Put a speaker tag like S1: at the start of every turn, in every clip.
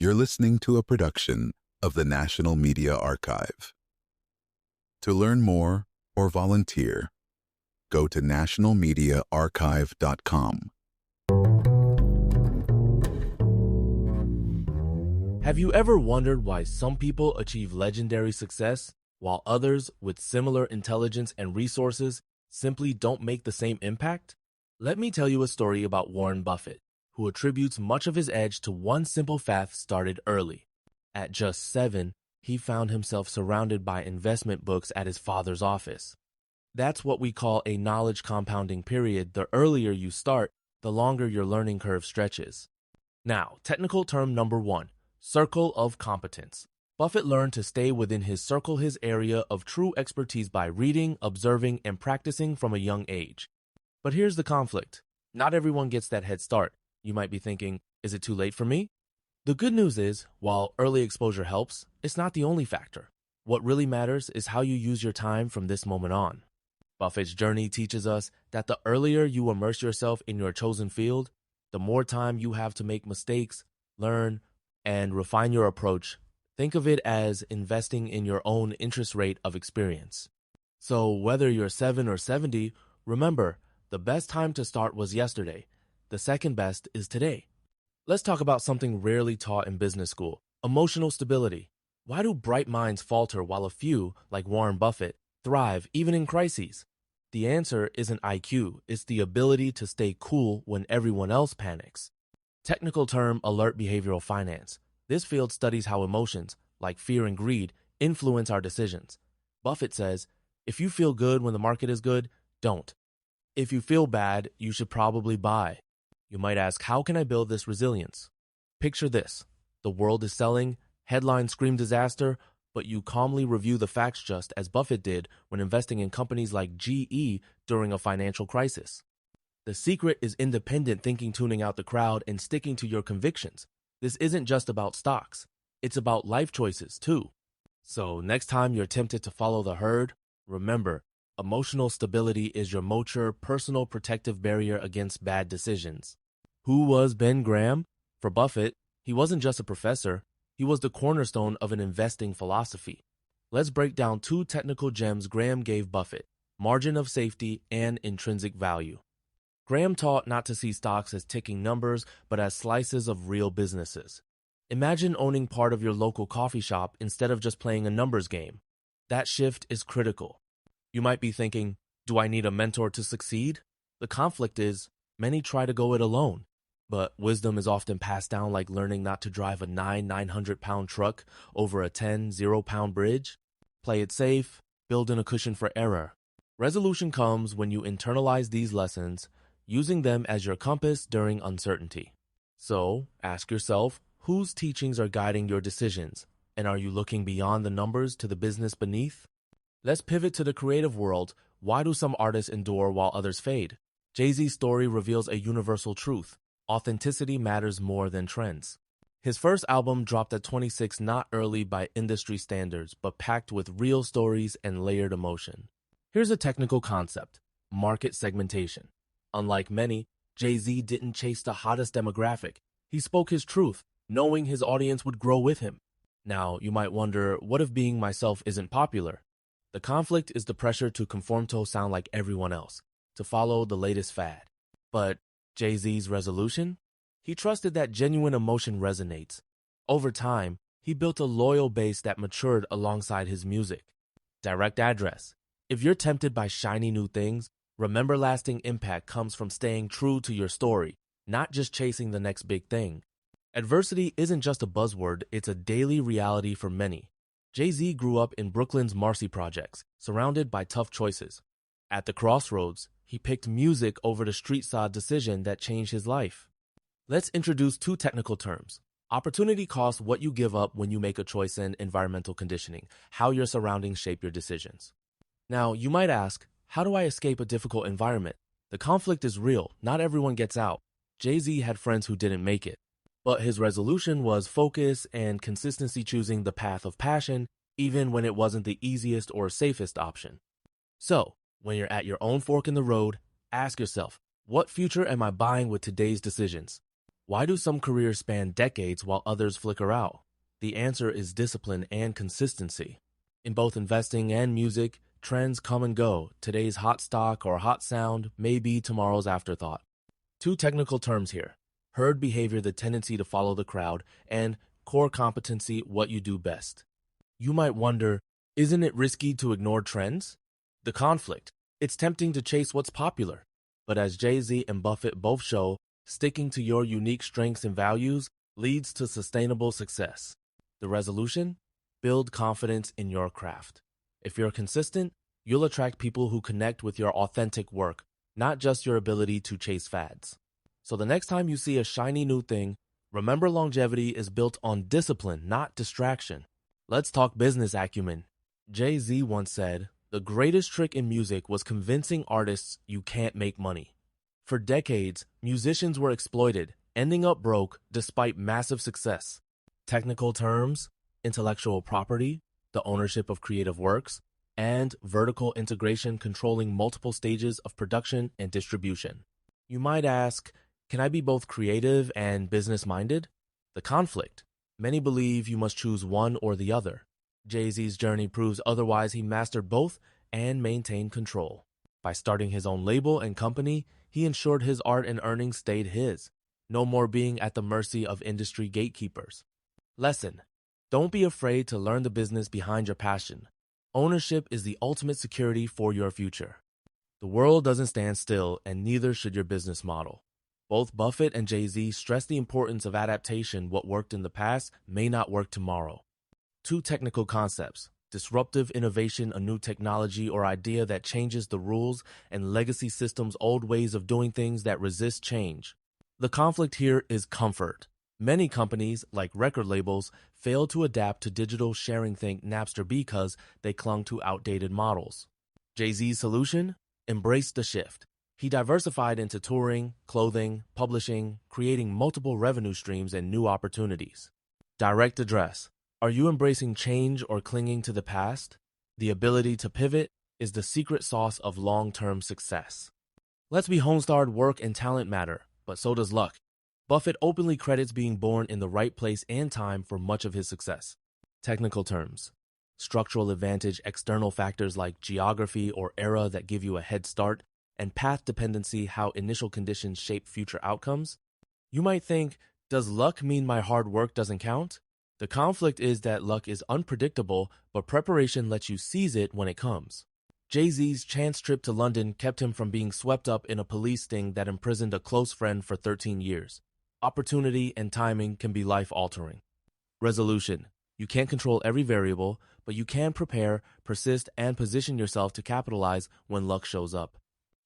S1: You're listening to a production of the National Media Archive. To learn more or volunteer, go to nationalmediaarchive.com.
S2: Have you ever wondered why some people achieve legendary success while others with similar intelligence and resources simply don't make the same impact? Let me tell you a story about Warren Buffett, who attributes much of his edge to one simple fact started early. At just 7, he found himself surrounded by investment books at his father's office. That's what we call a knowledge compounding period. The earlier you start, the longer your learning curve stretches. Now, technical term number 1, circle of competence. Buffett learned to stay within his circle, his area of true expertise, by reading, observing, and practicing from a young age. But here's the conflict. Not everyone gets that head start. You might be thinking, is it too late for me? The good news is, while early exposure helps, it's not the only factor. What really matters is how you use your time from this moment on. Buffett's journey teaches us that the earlier you immerse yourself in your chosen field, the more time you have to make mistakes, learn, and refine your approach. Think of it as investing in your own interest rate of experience. So whether you're 7 or 70, remember, the best time to start was yesterday. The second best is today. Let's talk about something rarely taught in business school: emotional stability. Why do bright minds falter while a few, like Warren Buffett, thrive even in crises? The answer isn't IQ, it's the ability to stay cool when everyone else panics. Technical term: alert behavioral finance. This field studies how emotions, like fear and greed, influence our decisions. Buffett says, if you feel good when the market is good, don't. If you feel bad, you should probably buy. You might ask, how can I build this resilience? Picture this. The world is selling, headlines scream disaster, but you calmly review the facts, just as Buffett did when investing in companies like GE during a financial crisis. The secret is independent thinking, tuning out the crowd, and sticking to your convictions. This isn't just about stocks. It's about life choices, too. So next time you're tempted to follow the herd, remember, emotional stability is your mature, personal protective barrier against bad decisions. Who was Ben Graham? For Buffett, he wasn't just a professor. He was the cornerstone of an investing philosophy. Let's break down 2 technical gems Graham gave Buffett: margin of safety and intrinsic value. Graham taught not to see stocks as ticking numbers, but as slices of real businesses. Imagine owning part of your local coffee shop instead of just playing a numbers game. That shift is critical. You might be thinking, do I need a mentor to succeed? The conflict is, many try to go it alone. But wisdom is often passed down, like learning not to drive a 900-pound truck over a 10-0-pound bridge. Play it safe, build in a cushion for error. Resolution comes when you internalize these lessons, using them as your compass during uncertainty. So, ask yourself, whose teachings are guiding your decisions? And are you looking beyond the numbers to the business beneath? Let's pivot to the creative world. Why do some artists endure while others fade? Jay-Z's story reveals a universal truth. Authenticity matters more than trends. His first album dropped at 26, not early by industry standards, but packed with real stories and layered emotion. Here's a technical concept: market segmentation. Unlike many, Jay-Z didn't chase the hottest demographic. He spoke his truth, knowing his audience would grow with him. Now, you might wonder, what if being myself isn't popular? The conflict is the pressure to conform, to sound like everyone else, to follow the latest fad. But Jay-Z's resolution? He trusted that genuine emotion resonates. Over time, he built a loyal base that matured alongside his music. Direct address. If you're tempted by shiny new things, remember, lasting impact comes from staying true to your story, not just chasing the next big thing. Adversity isn't just a buzzword, it's a daily reality for many. Jay-Z grew up in Brooklyn's Marcy projects, surrounded by tough choices. At the crossroads, he picked music over the street-side decision that changed his life. Let's introduce 2 technical terms: opportunity cost, what you give up when you make a choice, and environmental conditioning, how your surroundings shape your decisions. Now, you might ask, how do I escape a difficult environment? The conflict is real. Not everyone gets out. Jay-Z had friends who didn't make it. But his resolution was focus and consistency, choosing the path of passion, even when it wasn't the easiest or safest option. So, when you're at your own fork in the road, ask yourself, what future am I buying with today's decisions? Why do some careers span decades while others flicker out? The answer is discipline and consistency. In both investing and music, trends come and go. Today's hot stock or hot sound may be tomorrow's afterthought. Two technical terms here: herd behavior, the tendency to follow the crowd, and core competency, what you do best. You might wonder, isn't it risky to ignore trends? The conflict. It's tempting to chase what's popular. But as Jay-Z and Buffett both show, sticking to your unique strengths and values leads to sustainable success. The resolution? Build confidence in your craft. If you're consistent, you'll attract people who connect with your authentic work, not just your ability to chase fads. So the next time you see a shiny new thing, remember longevity is built on discipline, not distraction. Let's talk business acumen. Jay-Z once said, "The greatest trick in music was convincing artists you can't make money." For decades, musicians were exploited, ending up broke despite massive success. Technical terms: intellectual property, the ownership of creative works, and vertical integration controlling multiple stages of production and distribution. You might ask, can I be both creative and business-minded? The conflict. Many believe you must choose one or the other. Jay-Z's journey proves otherwise. He mastered both and maintained control. By starting his own label and company, he ensured his art and earnings stayed his. No more being at the mercy of industry gatekeepers. Lesson: don't be afraid to learn the business behind your passion. Ownership is the ultimate security for your future. The world doesn't stand still, and neither should your business model. Both Buffett and Jay-Z stress the importance of adaptation. What worked in the past may not work tomorrow. Two technical concepts: disruptive innovation, a new technology or idea that changes the rules, and legacy systems, old ways of doing things that resist change. The conflict here is comfort. Many companies, like record labels, fail to adapt to digital sharing, think Napster, because they clung to outdated models. Jay-Z's solution? Embrace the shift. He diversified into touring, clothing, publishing, creating multiple revenue streams and new opportunities. Direct address. Are you embracing change or clinging to the past? The ability to pivot is the secret sauce of long-term success. Let's be homestarred. Work and talent matter, but so does luck. Buffett openly credits being born in the right place and time for much of his success. Technical terms: structural advantage, external factors like geography or era that give you a head start, and path dependency, how initial conditions shape future outcomes. You might think, does luck mean my hard work doesn't count? The conflict is that luck is unpredictable, but preparation lets you seize it when it comes. Jay-Z's chance trip to London kept him from being swept up in a police sting that imprisoned a close friend for 13 years. Opportunity and timing can be life-altering. Resolution: you can't control every variable, but you can prepare, persist, and position yourself to capitalize when luck shows up.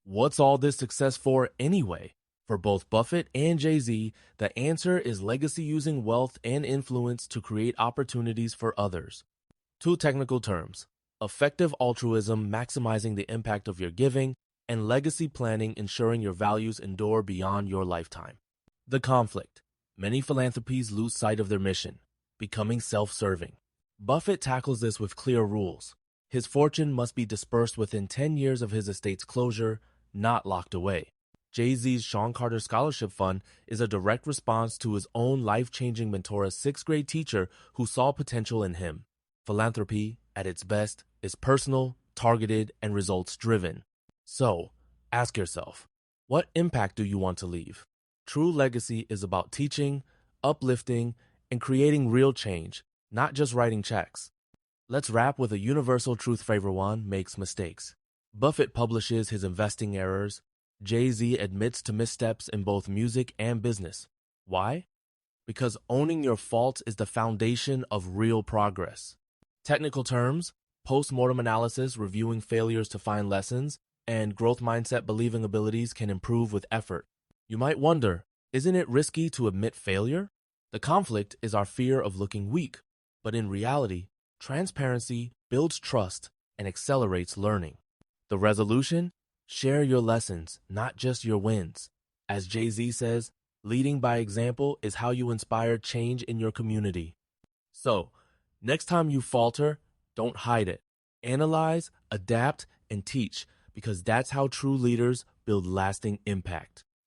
S2: What's all this success for anyway? For both Buffett and Jay-Z, the answer is legacy, using wealth and influence to create opportunities for others. Two technical terms: effective altruism, maximizing the impact of your giving, and legacy planning, ensuring your values endure beyond your lifetime. The conflict. Many philanthropies lose sight of their mission, becoming self-serving. Buffett tackles this with clear rules. His fortune must be dispersed within 10 years of his estate's closure, not locked away. Jay-Z's Sean Carter Scholarship Fund is a direct response to his own life-changing mentor, a sixth-grade teacher who saw potential in him. Philanthropy, at its best, is personal, targeted, and results-driven. So, ask yourself, what impact do you want to leave? True legacy is about teaching, uplifting, and creating real change, not just writing checks. Let's wrap with a universal truth: everyone makes mistakes. Buffett publishes his investing errors. Jay-Z admits to missteps in both music and business. Why? Because owning your faults is the foundation of real progress. Technical terms: post-mortem analysis, reviewing failures to find lessons, and growth mindset, believing abilities can improve with effort. You might wonder, isn't it risky to admit failure? The conflict is our fear of looking weak, but in reality, transparency builds trust and accelerates learning. The resolution? Share your lessons, not just your wins. As Jay-Z says, leading by example is how you inspire change in your community. So, next time you falter, don't hide it. Analyze, adapt, and teach, because that's how true leaders build lasting impact.